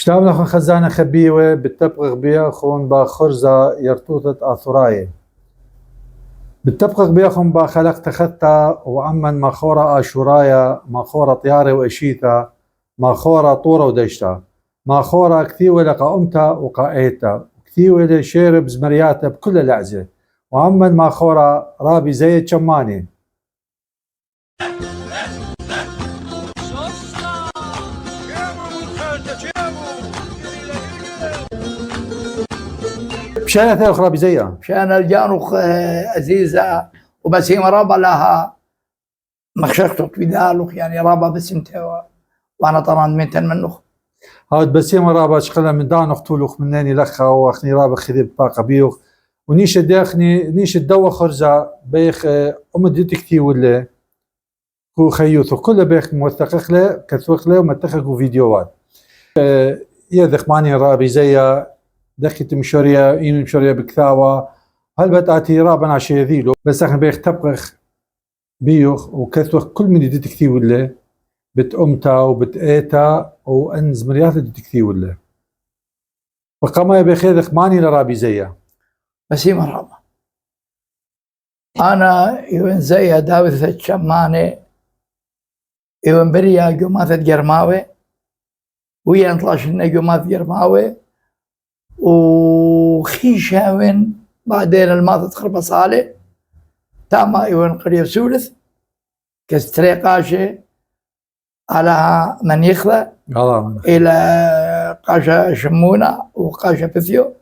شتاب لخن خزانة خبيوة بالتبقق بياخن بخرزة يرتوطة آثوراية بالتبقق بياخن بخلق تخطى وعمن مخورة آشورايا مخورة طيارة وإشيتا مخورة طورة ودشتا مخورة كثيوة لقاومتا وقائيتا كثيوة لشيرب زمرياتا بكل الأعزة وعمن مخورة رابي زي شماني مشان ثالث رابي زيها مشان الجانوخ عزيزة وبسيمة رابا لها مخشرته بدالوخ يعني رابا بسمته وانا طبعا ميتن منوخ هاد بسيمة رابا شغلة من دانوخ تولوخ مناني لخا واخني رابا خذي باقة بيوخ ونيش داخني نيش الدوا خرزة بيخ أمدتك كثي ولا هو خيوثو كله بيخ موثقق له كثوق له ومتخقوا فيديوهات يذخ ماني رابي زيها دخلت مشوريا إيم مشوريا بكثاوة هل بتأتي رابنا شيء ذيلو بس احنا بيخ تبقخ بيوخ وكثوق كل من يدي تكثي ولا بتأمتا وبتأيتا وأنز مريات يدي تكثي ولا وقما يبيخ يذخ ماني لرابي زيها بسيمة رابا أنا يوين زيها داوثة شماني يوين بريا جماثة جرماوي ويا نطلاشنا جماثة جرماوي وخيشاوين بعدين الماضي تخرب صالح تاما يوين قريب سولث كستريقاشي على من يخلى إلى قاشا شمونة وقاشا بثيو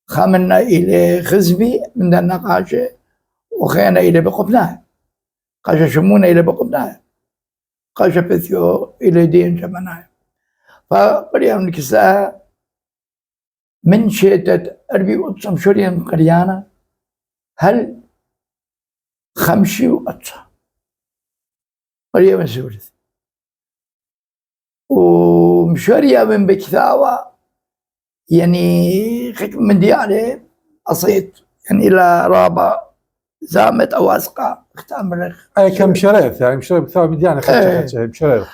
خامنا إلى خزبي من دنا قاشا وخينا إلى بقبناه قاشا شمونة إلى بقبناه قاشا بثيو إلى دين شمناه فقريب نكساها من شيتت أربي وأتصم شوريا قريانا هل خمشي وأتصم قريبا من سورث ومشوريا من بكثاوة يعني خك من ديالي أصيت يعني إلى رابع زامت أو أسقى اختامرخ أي كم شريف يعني مشوريا بكثاوة من ديالي خدت مشوريا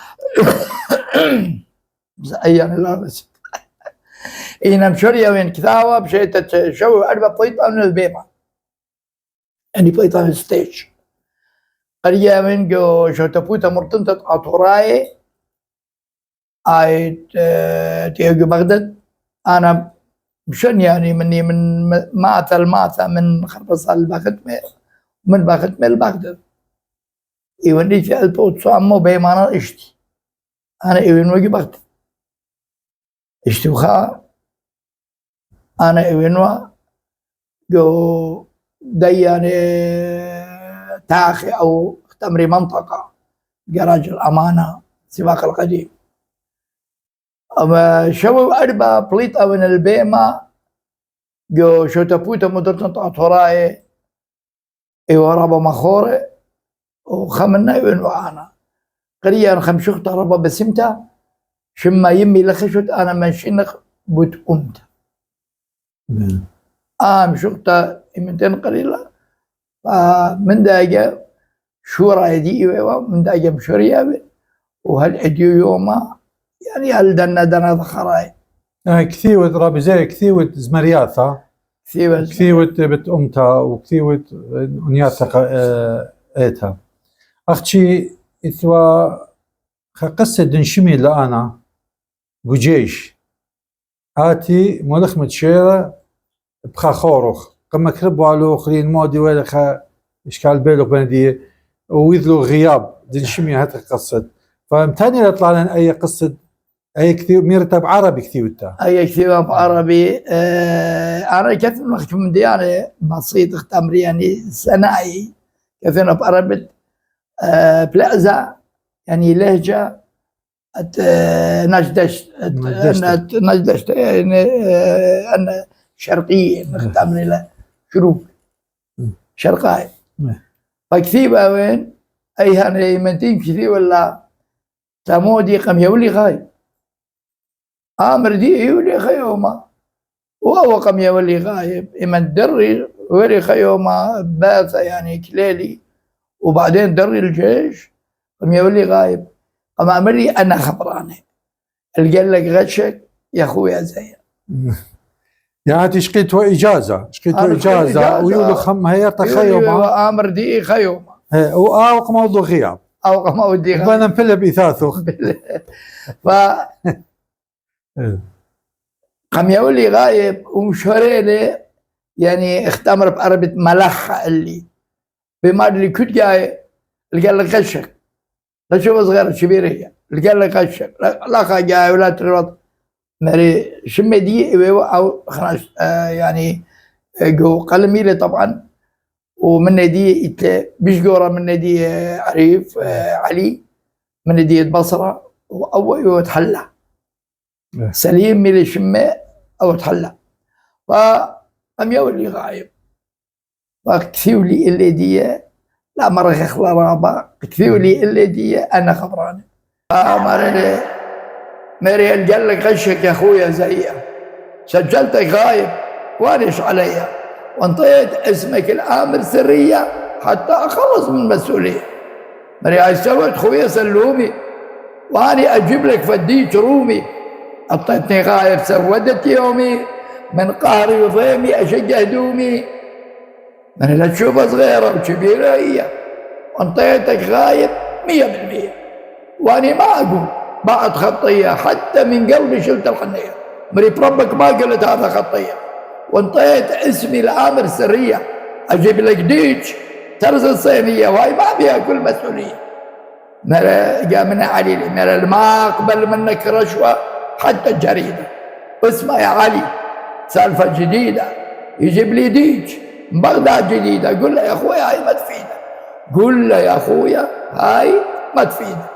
أيام الأرض إينا مشوريا وين كثاوة بشيتت شو أربع بيضة من البيمة يعني بيضة من الستيج قرية من جو شو تفوت مرتنطة أطوراي آيت تيجي بغداد أنا مشان يعني مني من ماثا من خربصة البغداد من بغداد من بغداد يوني في البوت صامو بيمانا اشتي أنا إيوين وجي بغداد اشتي وخا أنا إيوينوا جو دياني تاخي أو تمري منطقة جراج الأمانة سباق القديم أما شو أربع بليطة من البيمة جو شو تفوت مدرتن طوراي إيوا ربا مخورة وخمنا إيوينوا أنا قرية خمشوخت ربا بسمتا شما يمي لخشت أنا من شنخ بوت أمتا مشوختا إمتين قليلة فمن داجة شورا يدي من داجة مشوريا وهل أديو يوما يعني هل دنا ذخراي كثيوة رابي زي كثيوة زمريات كثيوة بت أمتا وكثيوة نياتا إيتها أختي إثوا قصة دنشمي لأنا بجيش آتي ملخ متشيرة بخا خورخ قم كرب والو خلين مودي ويلخا إشكال بيلو بندي ويذلو غياب دنشمي هات قصة فمتاني يطلع لنا أي قصة أي كثير ميرتب عربي كثيوتا أي كثير عربي أنا كثير مخش من ديانة بسيط اختمري يعني سنائي كثير بعربي بلازا يعني لهجة نجدشت يعني أنا شرقية نختمري له شروق شرقاي فكثير وين أي هني منتين كثير ولا تمودي قم يولي خاي امر دي يولي خيوما وهو قم يولي غايب إما الدري وري خيومة باثة يعني كليلي، وبعدين دري الجيش قام يولي غايب. قام أمري أنا خبرانه قال لك غشك يا أخويا زين. يعني شقيتوا إجازة ويقولوا خم هي تخيمة وآمر دي خيومة وآوق موضوع غياب أو قام أودي غايب وانا مفل بإثاثه ف قام يولي غايب ومشهريلي يعني اختمر بقربة ملخة اللي بما اللي كنت جاي قال لك غشك لا شوف صغيرة شبيرية قال لك غشك لا جاي ولا ترد مري شمة دي أو خلاص يعني جو قلميلي طبعا ومن دي بيشقورة من دي عريف علي من دي بصرة أو تحلى سليم ميلي شمة أو تحلى فقام يولي غايب فكثيو لي اللي دي لا مرة خلا رابع كثيو لي اللي دي أنا خبراني مري قال لك غشك يا أخويا زيها سجلتك غايب وارش عليا وانطيت اسمك الآمر سرية حتى أخلص من المسؤولية. مري هاي سوت خويا سلومي واني اجيب لك فديك رومي حطيتني غايب سودت يومي من قهري وضيمي اشق هدومي. من لا تشوفها صغيره وكبيره هي انطيتك غايب 100% واني ما اقول بعد خطيه حتى من قلبي شلت الحنيه. مري بربك ما قلت هذا خطيه وانطيت اسمي الامر سريه اجيب لك ديك ترز الصينيه وهاي ما فيها كل مسؤوليه. جاء من علي مرة ما اقبل منك رشوه حتى الجريده اسمع يا علي سالفه جديده يجيب لي ديك من بغداد جديده قول له يا اخويا هاي ما تفيدك قول له يا اخويا هاي ما تفيدك.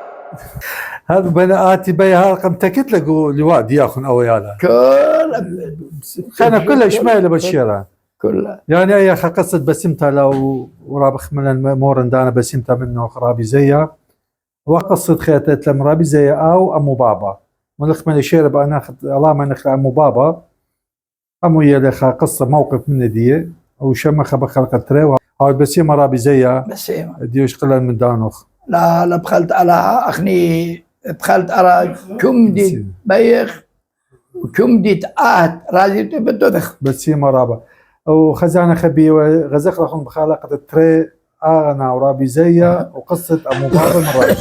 هذا بناتي بي هالقم تكت لقوا لواد ياخذ او يالا كان كلها شماله بالشيرة كلها يعني اي قصه بسمتها لو ورابخ من المورن دانا بسمتها منه خرابي زيها وقصة خيتت لمرابي زي او امو بابا ملخ من الشيرة بقى ناخذ الله ما نخلع امو بابا امو يلخ قصة موقف من دي او شمخ بخلق التري هاي بسيمة رابي زيها بسيمة ديوش قلل من دانوخ لا بخلت على اخني بخلت على كمدي بيخ وكمدي تقات رازي بدوخ بسيمة رابا وخزانة خبي وغزق لهم بخلقة التري انا ورابي زيها وقصة امو بابا مرابي